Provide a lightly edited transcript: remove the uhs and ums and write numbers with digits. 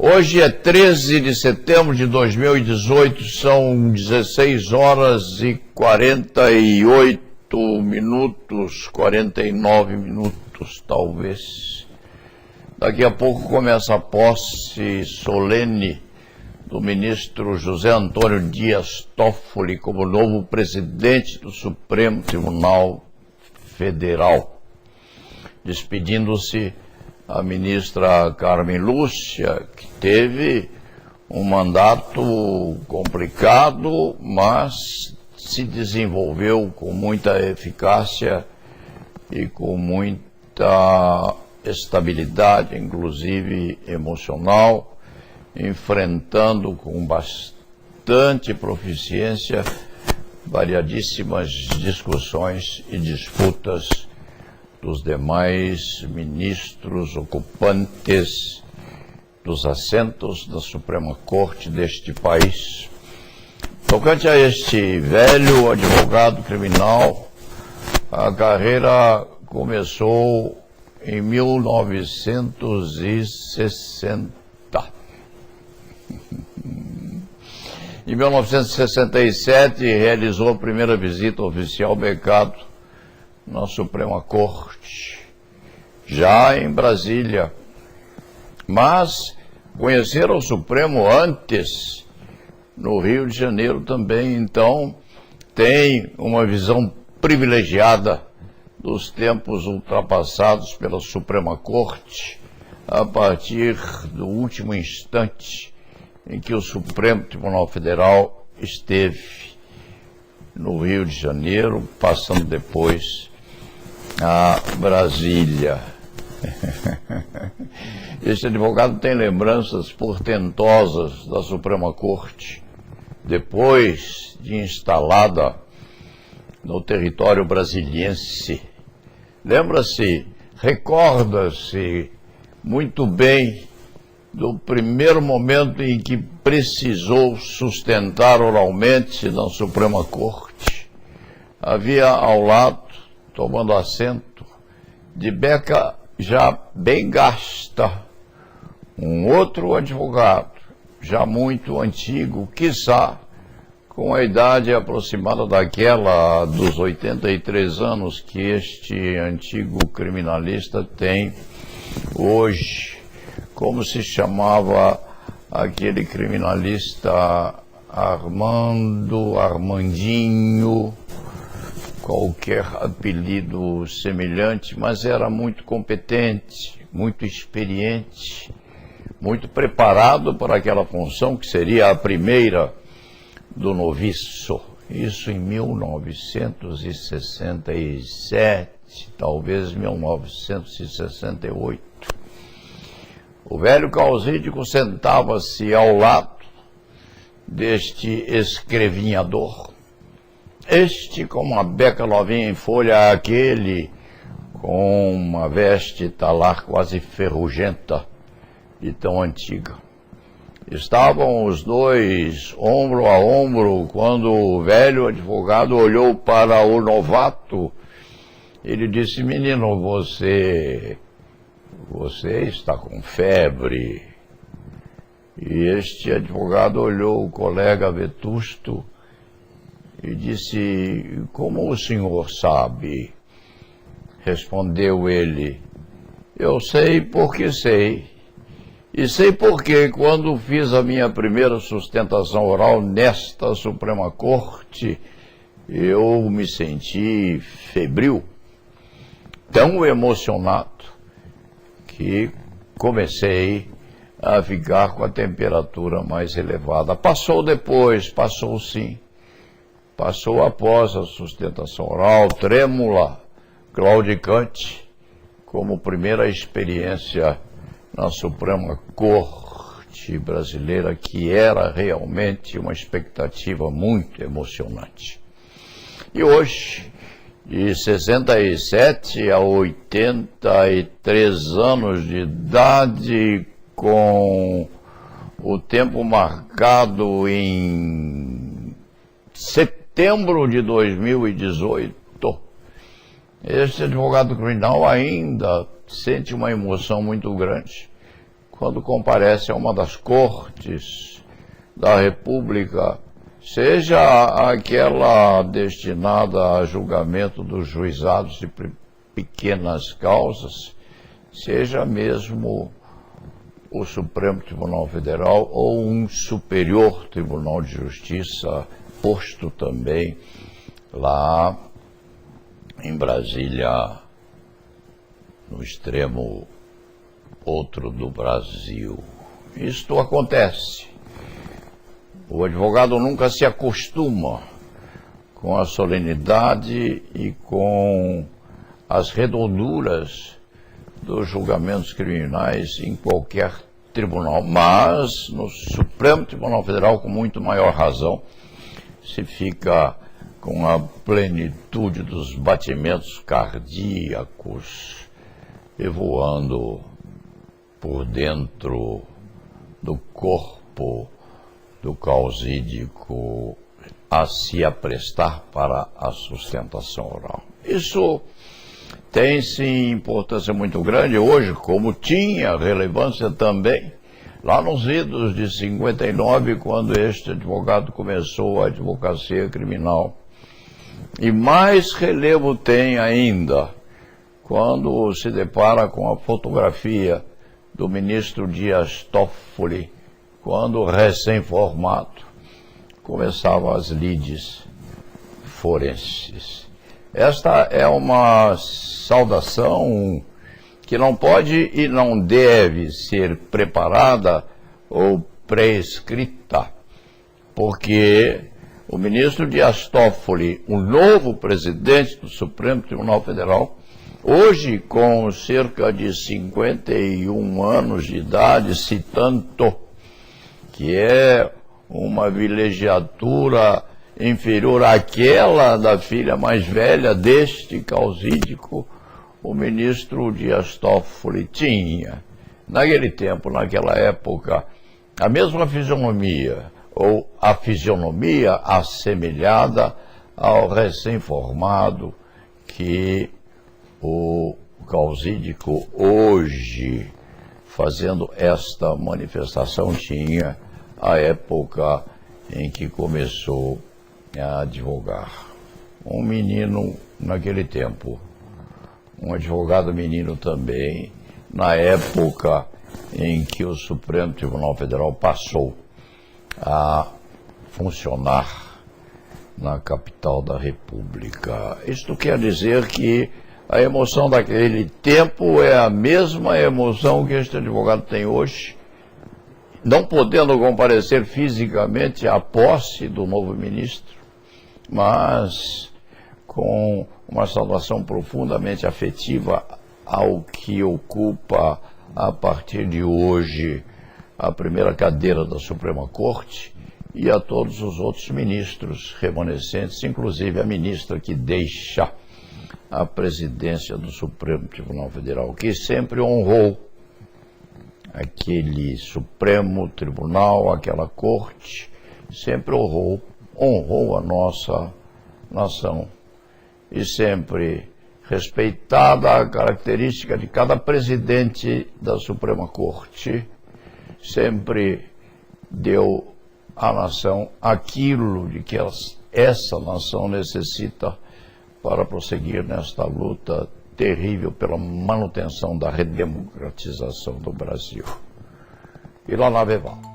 Hoje é 13 de setembro de 2018, são 16 horas e 48 minutos, 49 minutos talvez. Daqui a pouco começa a posse solene do ministro José Antônio Dias Toffoli como novo presidente do Supremo Tribunal Federal. Despedindo-se a ministra Carmen Lúcia, que teve um mandato complicado, mas se desenvolveu com muita eficácia e com muita estabilidade, inclusive emocional, enfrentando com bastante proficiência variadíssimas discussões e disputas dos demais ministros ocupantes dos assentos da Suprema Corte deste país. Tocante a este velho advogado criminal, a carreira começou em 1960. Em 1967, realizou a primeira visita oficial becado na Suprema Corte, já em Brasília. Mas conhecer o Supremo antes, no Rio de Janeiro também, então tem uma visão privilegiada dos tempos ultrapassados pela Suprema Corte, a partir do último instante em que o Supremo Tribunal Federal esteve no Rio de Janeiro, passando depois a Brasília. Este advogado tem lembranças portentosas da Suprema Corte, depois de instalada no território brasiliense. Lembra-se, recorda-se muito bem do primeiro momento em que precisou sustentar oralmente na Suprema Corte. Havia ao lado, tomando assento, de beca já bem gasta, um outro advogado, já muito antigo, quiçá com a idade aproximada daquela dos 83 anos que este antigo criminalista tem hoje. Como se chamava aquele criminalista? Armandinho, qualquer apelido semelhante, mas era muito competente, muito experiente, muito preparado para aquela função que seria a primeira do noviço. Isso em 1967, talvez 1968. O velho causídico sentava-se ao lado deste escrevinhador. Este com uma beca novinha em folha, aquele com uma veste talar quase ferrugenta e tão antiga. Estavam os dois ombro a ombro quando o velho advogado olhou para o novato. Ele disse: menino, você está com febre. E este advogado olhou o colega vetusto e disse: como o senhor sabe? Respondeu ele: eu sei porque sei. E sei porque, quando fiz a minha primeira sustentação oral nesta Suprema Corte, eu me senti febril, tão emocionado, que comecei a ficar com a temperatura mais elevada. Passou depois, passou sim. Passou após a sustentação oral, trêmula, claudicante, como primeira experiência na Suprema Corte brasileira, que era realmente uma expectativa muito emocionante. E hoje, de 67 a 83 anos de idade, com o tempo marcado em setembro de 2018, este advogado criminal ainda sente uma emoção muito grande quando comparece a uma das cortes da República, seja aquela destinada a julgamento dos juizados de pequenas causas, seja mesmo o Supremo Tribunal Federal ou um Superior Tribunal de Justiça, posto também lá em Brasília, no extremo outro do Brasil. Isto acontece. O advogado nunca se acostuma com a solenidade e com as redonduras dos julgamentos criminais em qualquer tribunal, mas no Supremo Tribunal Federal, com muito maior razão, se fica com a plenitude dos batimentos cardíacos evoando por dentro do corpo do causídico a se aprestar para a sustentação oral. Isso tem sim importância muito grande hoje, como tinha relevância também lá nos idos de 59, quando este advogado começou a advocacia criminal. E mais relevo tem ainda quando se depara com a fotografia do ministro Dias Toffoli, quando recém-formado começava as lides forenses. Esta é uma saudação que não pode e não deve ser preparada ou prescrita, porque o ministro Dias Toffoli, o novo presidente do Supremo Tribunal Federal, hoje com cerca de 51 anos de idade, se tanto, que é uma vilegiatura inferior àquela da filha mais velha deste causídico, o ministro Dias Toffoli tinha, naquele tempo, naquela época, a mesma fisionomia, ou a fisionomia assemelhada ao recém-formado que o causídico hoje, fazendo esta manifestação, tinha a época em que começou a advogar. Um menino naquele tempo, um advogado menino também, na época em que o Supremo Tribunal Federal passou a funcionar na capital da República. Isto quer dizer que a emoção daquele tempo é a mesma emoção que este advogado tem hoje, não podendo comparecer fisicamente à posse do novo ministro, mas com uma saudação profundamente afetiva ao que ocupa a partir de hoje a primeira cadeira da Suprema Corte e a todos os outros ministros remanescentes, inclusive a ministra que deixa a presidência do Supremo Tribunal Federal, que sempre honrou aquele Supremo Tribunal, aquela Corte, sempre honrou a nossa nação e sempre respeitada a característica de cada presidente da Suprema Corte, sempre deu à nação aquilo de que essa nação necessita para prosseguir nesta luta terrível pela manutenção da redemocratização do Brasil. E lá na Veval.